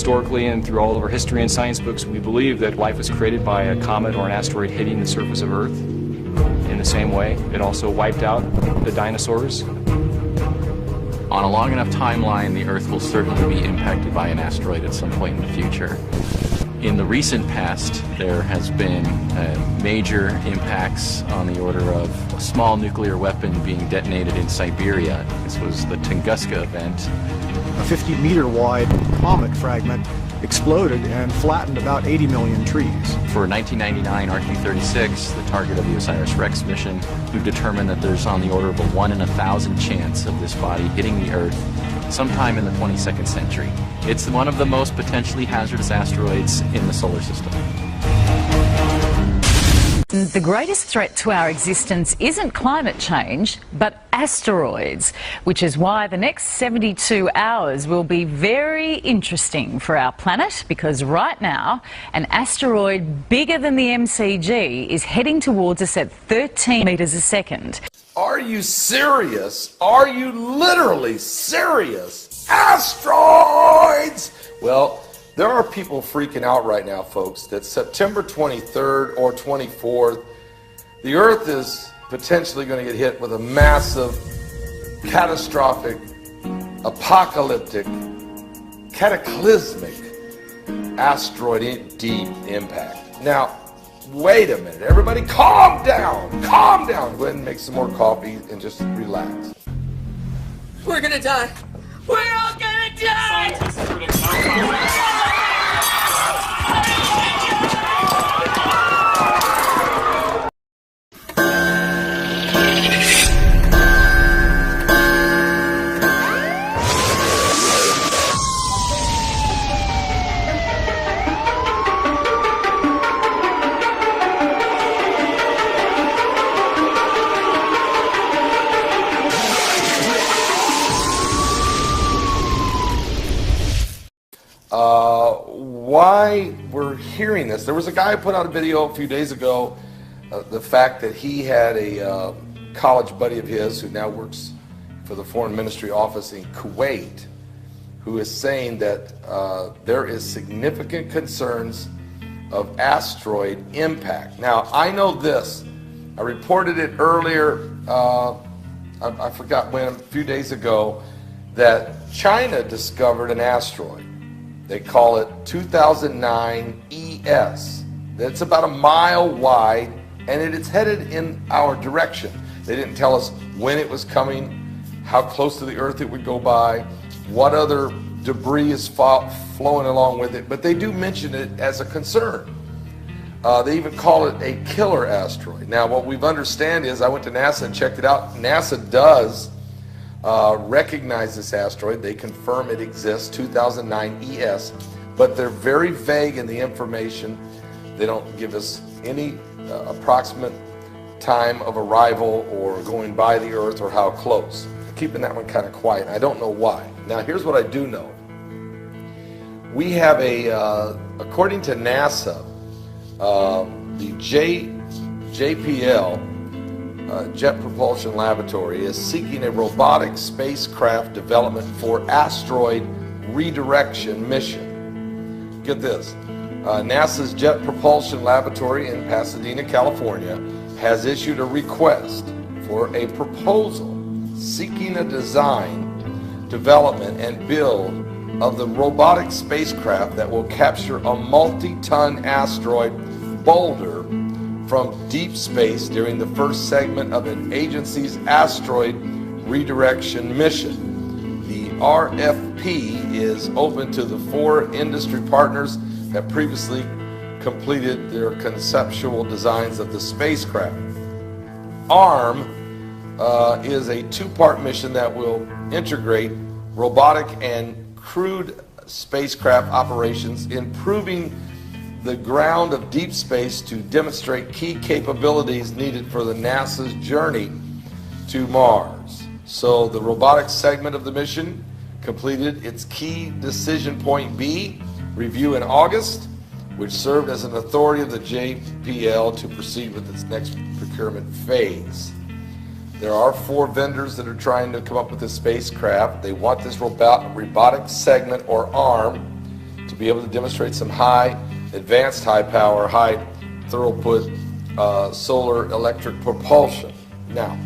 historically and through all of our history and science books, we believe that life was created by a comet or an asteroid hitting the surface of Earth. In the same way, it also wiped out the dinosaurs. On a long enough timeline, the Earth will certainly be impacted by an asteroid at some point in the future. In the recent past, there has been major impacts on the order of a small nuclear weapon being detonated in Siberia. This was the Tunguska event. A 50-meter wide comet fragment exploded and flattened about 80 million trees. For 1999 RQ-36, the target of the OSIRIS-REx mission, we've determined that there's on the order of a 1 in 1,000 chance of this body hitting the Earth sometime in the 22nd century. It's one of the most potentially hazardous asteroids in the solar system. The greatest threat to our existence isn't climate change, but asteroids, which is why the next 72 hours will be very interesting for our planet, because right now, an asteroid bigger than the MCG is heading towards us at 13 meters a second. Are you serious? Are you literally serious? Asteroids! Well, there are people freaking out right now, folks, that September 23rd or 24th, the Earth is potentially going to get hit with a massive, catastrophic, apocalyptic, cataclysmic asteroid deep impact. Now, wait a minute. Everybody calm down. Calm down. Go ahead and make some more coffee and just relax. We're going to die. We're all going to die! Why we're hearing this. There was a guy who put out a video a few days ago, the fact that he had a college buddy of his who now works for the Foreign Ministry office in Kuwait, who is saying that there is significant concerns of asteroid impact. Now, I know this. I reported it earlier, I forgot when, a few days ago, that China discovered an asteroid. They call it 2009 ES. It's about a mile wide, and it is headed in our direction. They didn't tell us when it was coming, how close to the Earth it would go by, what other debris is flowing along with it, but they do mention it as a concern. They even call it a killer asteroid. Now, what we've understand is, I went to NASA and checked it out. NASA does recognize this asteroid. They confirm it exists, 2009 ES, but they're very vague in the information. They don't give us any approximate time of arrival or going by the Earth or how close. Keeping that one kind of quiet. I don't know why. Now, here's what I do know. We have according to NASA, the JPL, Jet Propulsion Laboratory, is seeking a robotic spacecraft development for asteroid redirection mission. Get this. NASA's Jet Propulsion Laboratory in Pasadena, California, has issued a request for a proposal seeking a design, development, and build of the robotic spacecraft that will capture a multi-ton asteroid boulder from deep space during the first segment of an agency's asteroid redirection mission. The RFP is open to the 4 industry partners that previously completed their conceptual designs of the spacecraft. ARM is a 2-part mission that will integrate robotic and crewed spacecraft operations, improving the ground of deep space to demonstrate key capabilities needed for the NASA's journey to Mars. So the robotics segment of the mission completed its key decision point B review in August, which served as an authority of the JPL to proceed with its next procurement phase. There are 4 vendors that are trying to come up with this spacecraft. They want this robotic segment, or ARM, to be able to demonstrate some advanced high power, high throughput solar electric propulsion. Now,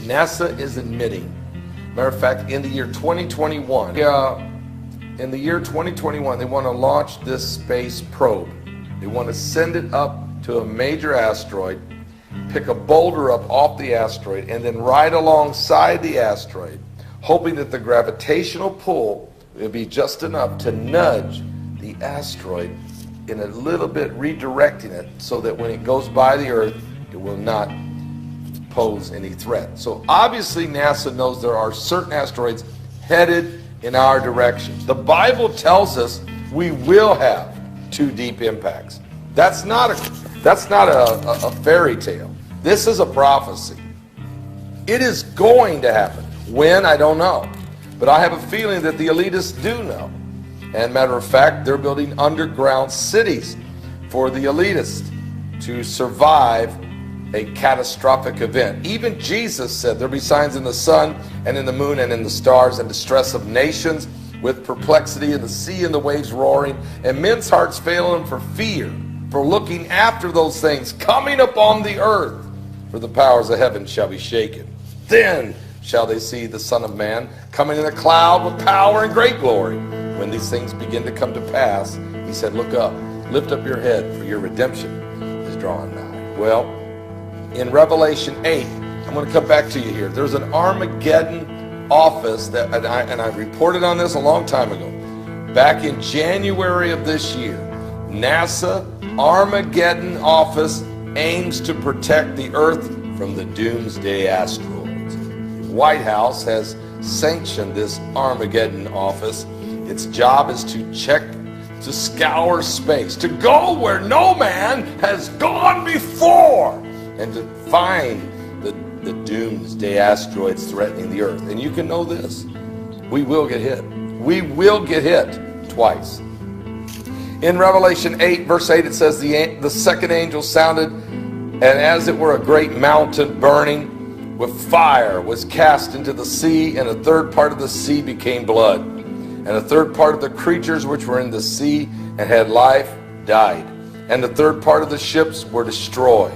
NASA is admitting, matter of fact, in the year 2021, they want to launch this space probe. They want to send it up to a major asteroid, pick a boulder up off the asteroid, and then ride alongside the asteroid, hoping that the gravitational pull will be just enough to nudge the asteroid in a little bit, redirecting it so that when it goes by the Earth, it will not pose any threat. So obviously NASA knows there are certain asteroids headed in our direction. The Bible tells us we will have 2 deep impacts. That's not a fairy tale. This is a prophecy. It is going to happen. When, I don't know. But I have a feeling that the elitists do know. And matter of fact, they're building underground cities for the elitists to survive a catastrophic event. Even Jesus said there'll be signs in the sun and in the moon and in the stars, and distress of nations with perplexity, and the sea and the waves roaring, and men's hearts failing for fear, for looking after those things coming upon the earth. For the powers of heaven shall be shaken. Then shall they see the Son of Man coming in a cloud with power and great glory. When these things begin to come to pass, he said, look up, lift up your head, for your redemption is drawing nigh. Well, in Revelation 8, I'm going to come back to you here. There's an Armageddon office, that, and I reported on this a long time ago. Back in January of this year, NASA Armageddon office aims to protect the Earth from the doomsday asteroids. The White House has sanctioned this Armageddon office. Its job is to check, to scour space, to go where no man has gone before, and to find the doomsday asteroids threatening the Earth. And you can know this, we will get hit. We will get hit twice. In Revelation 8, verse 8, it says, the second angel sounded, and as it were a great mountain burning with fire was cast into the sea, and a third part of the sea became blood. And a third part of the creatures which were in the sea and had life died. And the third part of the ships were destroyed.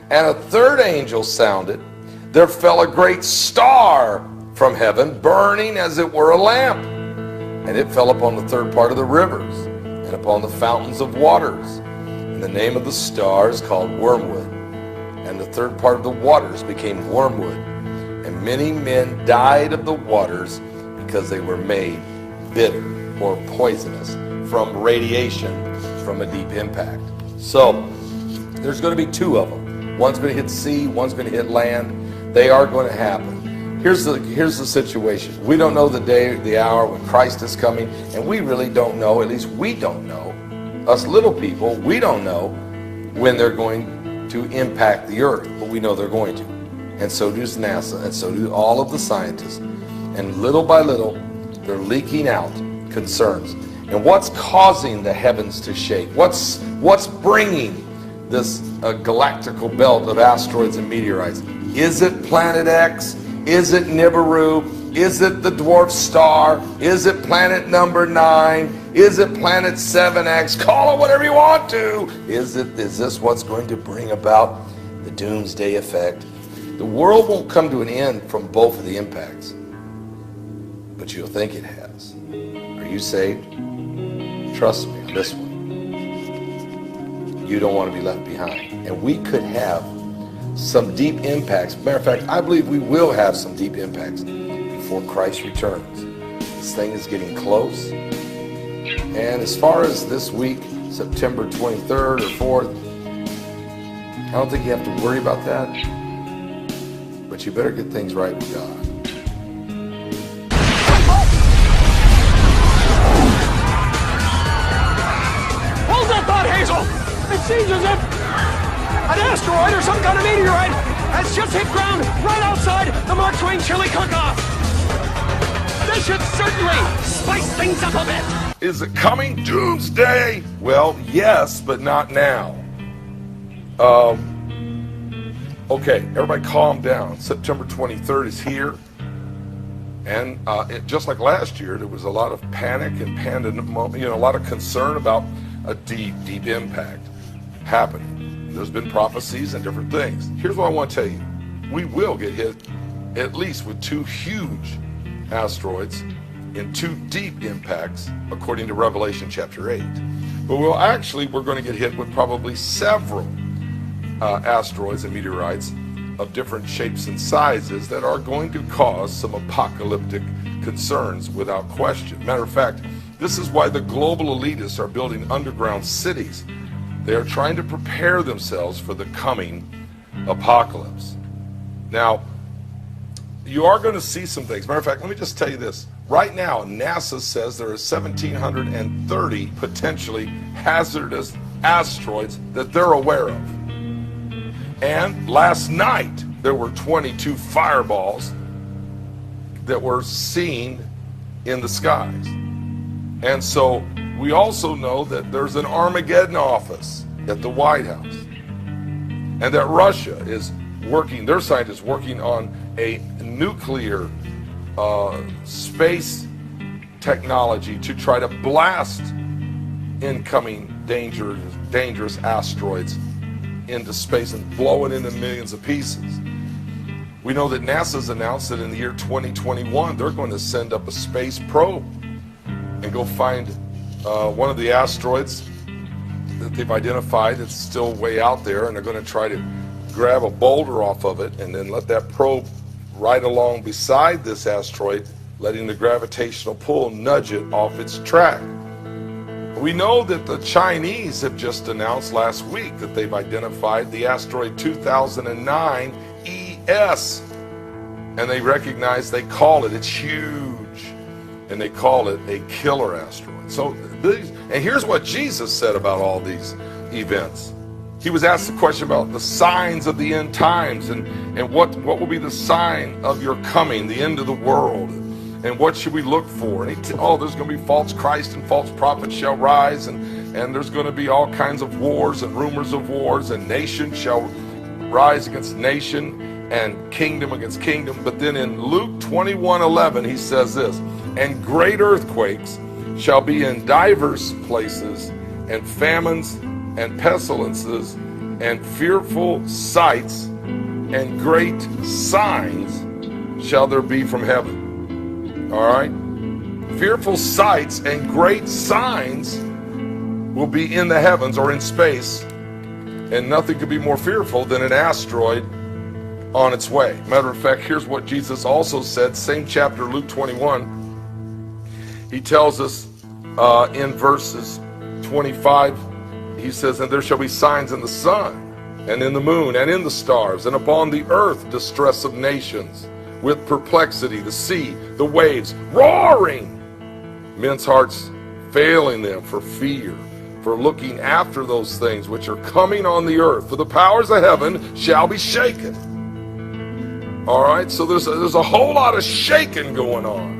And a third angel sounded. There fell a great star from heaven, burning as it were a lamp. And it fell upon the third part of the rivers, and upon the fountains of waters. And the name of the star is called Wormwood. And the third part of the waters became wormwood. And many men died of the waters, because they were made bitter or poisonous from radiation from a deep impact. So there's going to be 2 of them. One's going to hit sea, one's going to hit land. They are going to happen. Here's the situation. We don't know the day, the hour when Christ is coming, and we really don't know, at least we don't know, us little people, we don't know when they're going to impact the Earth, but we know they're going to. And so does NASA, and so do all of the scientists. And little by little, they're leaking out concerns. And what's causing the heavens to shake? What's bringing this galactical belt of asteroids and meteorites? Is it Planet X? Is it Nibiru? Is it the dwarf star? Is it planet number 9? Is it planet 7X? Call it whatever you want to. Is this what's going to bring about the doomsday effect? The world won't come to an end from both of the impacts, but you'll think it has. Are you saved? Trust me on this one. You don't want to be left behind. And we could have some deep impacts. Matter of fact, I believe we will have some deep impacts before Christ returns. This thing is getting close. And as far as this week, September 23rd or 4th, I don't think you have to worry about that. But you better get things right with God. Hold that thought, Hazel! It seems as if an asteroid or some kind of meteorite has just hit ground right outside the Mark Twain chili cook-off. This should certainly spice things up a bit. Is it coming? Doomsday? Well, yes, but not now. Okay, everybody calm down. September 23rd is here. And just like last year, there was a lot of panic and a lot of concern about a deep impact happening. There's been prophecies and different things. Here's what I want to tell you. We will get hit at least with 2 huge asteroids in 2 deep impacts, according to Revelation chapter 8. But we're going to get hit with probably several asteroids and meteorites of different shapes and sizes that are going to cause some apocalyptic concerns without question. Matter of fact, this is why the global elitists are building underground cities. They are trying to prepare themselves for the coming apocalypse. Now, you are going to see some things. Matter of fact, let me just tell you this. Right now, NASA says there are 1,730 potentially hazardous asteroids that they're aware of. And last night, there were 22 fireballs that were seen in the skies. And so we also know that there's an Armageddon office at the White House. And that Russia is working, their scientists working on a nuclear space technology to try to blast incoming dangerous asteroids into space and blow it into millions of pieces. We know that NASA's announced that in the year 2021 they're going to send up a space probe and go find one of the asteroids that they've identified that's still way out there, and they're going to try to grab a boulder off of it and then let that probe right along beside this asteroid, letting the gravitational pull nudge it off its track. We know that the Chinese have just announced last week that they've identified the asteroid 2009 ES, and they recognize, they call it, it's huge, and they call it a killer asteroid. So, and here's what Jesus said about all these events. He was asked the question about the signs of the end times and what will be the sign of your coming, the end of the world, and what should we look for. And there's going to be false Christ and false prophets shall rise, and there's going to be all kinds of wars and rumors of wars, and nation shall rise against nation and kingdom against kingdom. But then in Luke 21:11 he says this, and great earthquakes shall be in divers places, and famines and pestilences and fearful sights and great signs shall there be from heaven. All right? Fearful sights and great signs will be in the heavens or in space, and nothing could be more fearful than an asteroid on its way. Matter of fact, here's what Jesus also said, same chapter, Luke 21. He tells us in verses 25, he says, and there shall be signs in the sun and in the moon and in the stars, and upon the earth distress of nations, with perplexity, the sea, the waves roaring, men's hearts failing them for fear, for looking after those things which are coming on the earth, for the powers of heaven shall be shaken. All right, so there's a whole lot of shaking going on.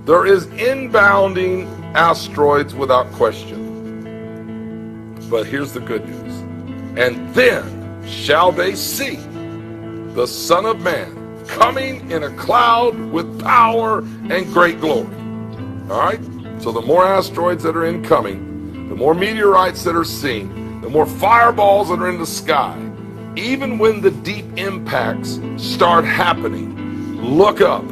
There is inbounding asteroids without question. But here's the good news. And then shall they see the Son of Man coming in a cloud with power and great glory. All right? So the more asteroids that are incoming, the more meteorites that are seen, the more fireballs that are in the sky, even when the deep impacts start happening, look up.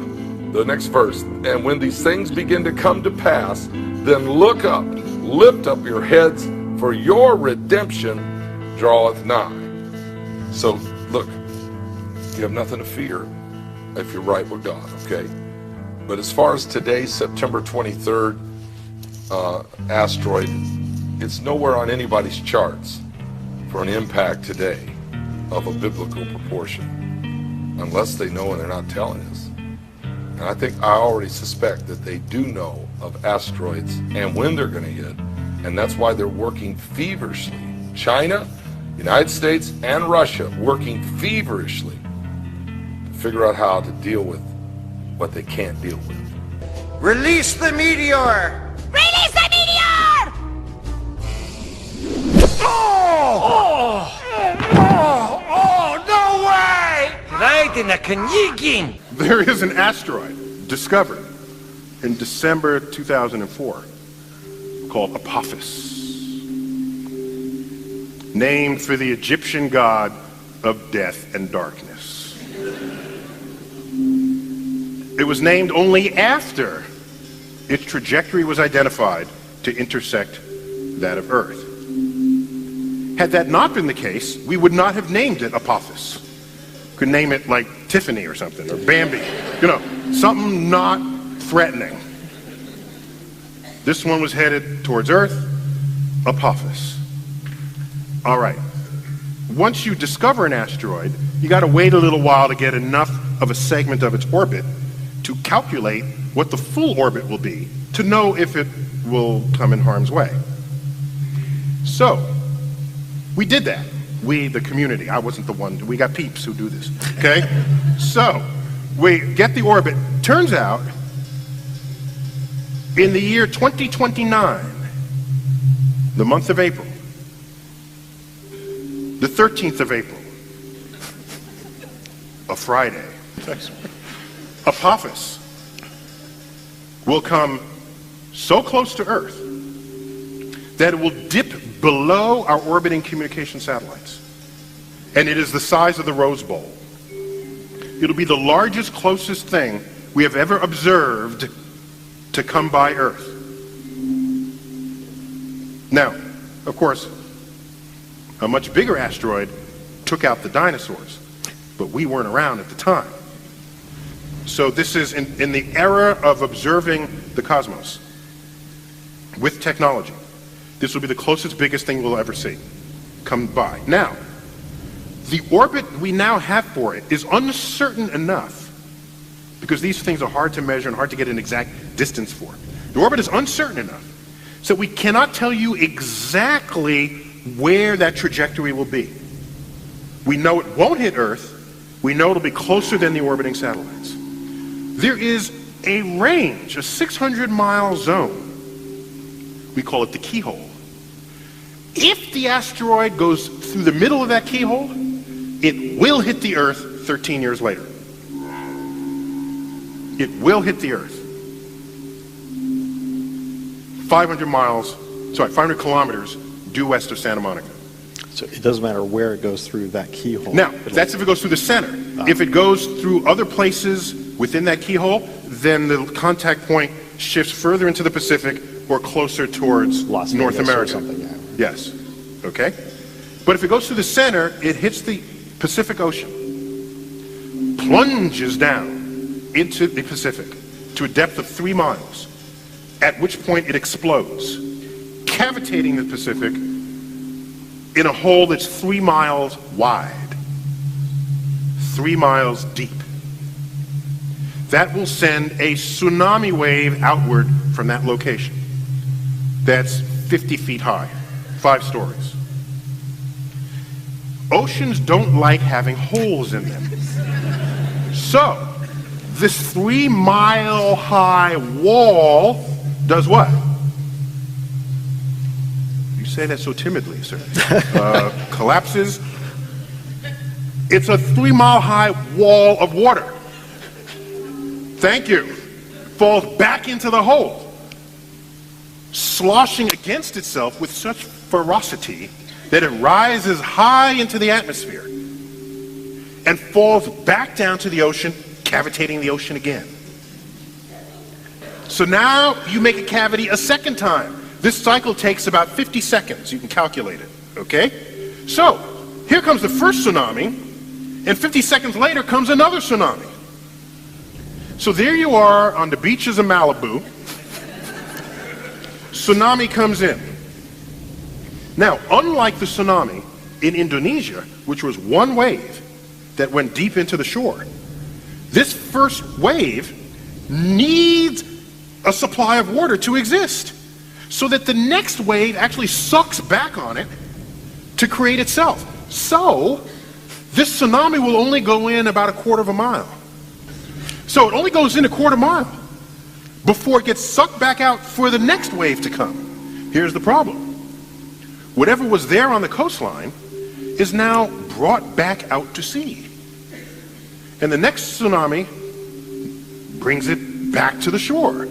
The next verse. And when these things begin to come to pass, then look up, lift up your heads, for your redemption draweth nigh. So look, you have nothing to fear if you're right with God, okay? But as far as today's September 23rd asteroid, it's nowhere on anybody's charts for an impact today of a biblical proportion, unless they know and they're not telling us. And I think I already suspect that they do know of asteroids and when they're going to hit, and that's why they're working feverishly. China, United States, and Russia working feverishly to figure out how to deal with what they can't deal with. Release the meteor! Release the meteor! Oh, no way! Right in the Kanyikin! There is an asteroid discovered in December 2004 called Apophis, named for the Egyptian god of death and darkness. It was named only after its trajectory was identified to intersect that of Earth. Had that not been the case, we would not have named it Apophis. Could name it like Tiffany or something, or Bambi, you know, something not threatening. This one was headed towards Earth, Apophis. All right. Once you discover an asteroid, you got to wait a little while to get enough of a segment of its orbit to calculate what the full orbit will be, to know if it will come in harm's way. So, we did that. We, the community. I wasn't the one. We got peeps who do this, okay? So, we get the orbit. Turns out, in the year 2029, the month of April, the 13th of April, a Friday, Apophis will come so close to Earth that it will dip below our orbiting communication satellites. And it is the size of the Rose Bowl. It'll be the largest, closest thing we have ever observed to come by Earth. Now, of course, a much bigger asteroid took out the dinosaurs, but we weren't around at the time. So this is in the era of observing the cosmos with technology. This will be the closest, biggest thing we'll ever see come by. Now, the orbit we now have for it is uncertain enough, because these things are hard to measure and hard to get an exact distance for. The orbit is uncertain enough, so we cannot tell you exactly where that trajectory will be. We know it won't hit Earth. We know it'll be closer than the orbiting satellites. There is a range, a 600-mile zone. We call it the keyhole. If the asteroid goes through the middle of that keyhole, it will hit the Earth 13 years later. It will hit the Earth. 500 kilometers due west of Santa Monica. So it doesn't matter where it goes through that keyhole. Now, that's if it goes through the center. If it goes through other places within that keyhole, then the contact point shifts further into the Pacific or closer towards North America. Or something, yeah. Yes. Okay? But if it goes through the center, it hits the Pacific Ocean, plunges down into the Pacific to a depth of 3 miles, at which point it explodes, cavitating the Pacific in a hole that's 3 miles wide, 3 miles deep. That will send a tsunami wave outward from that location. That's 50 feet high, 5 stories. Oceans don't like having holes in them. So, this 3 mile high wall does what? You say that so timidly, sir. Collapses. It's a 3 mile high wall of water. Thank you. Falls back into the hole, sloshing against itself with such ferocity that it rises high into the atmosphere and falls back down to the ocean, cavitating the ocean again. So now you make a cavity a second time. This cycle takes about 50 seconds. You can calculate it, okay? So here comes the first tsunami, and 50 seconds later comes another tsunami. So there you are on the beaches of Malibu. Tsunami comes in. Now, unlike the tsunami in Indonesia, which was one wave that went deep into the shore, this first wave needs a supply of water to exist, so that the next wave actually sucks back on it to create itself. So, this tsunami will only go in about a quarter of a mile. So it only goes in a quarter mile before it gets sucked back out for the next wave to come. Here's the problem. Whatever was there on the coastline is now brought back out to sea. And the next tsunami brings it back to the shore.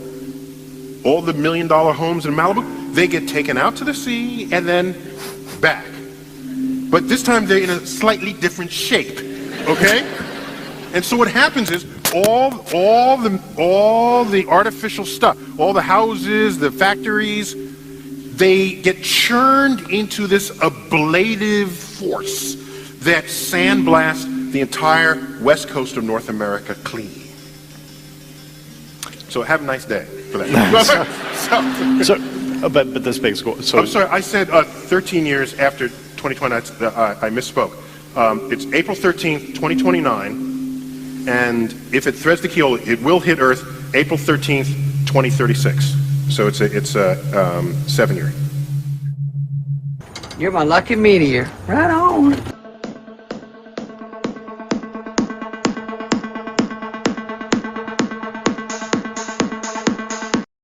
All the $1 million homes in Malibu, they get taken out to the sea and then back. But this time they're in a slightly different shape, okay? And so what happens is all the artificial stuff, all the houses, the factories, they get churned into this ablative force that sandblasts the entire west coast of North America clean. So have a nice day for that. But this begs. So I'm sorry, I said 13 years after 2020. I misspoke. It's April 13th, 2029, and if it threads the keel, it will hit Earth April 13th, 2036. So it's a 7-year. You're my lucky meteor. Right on.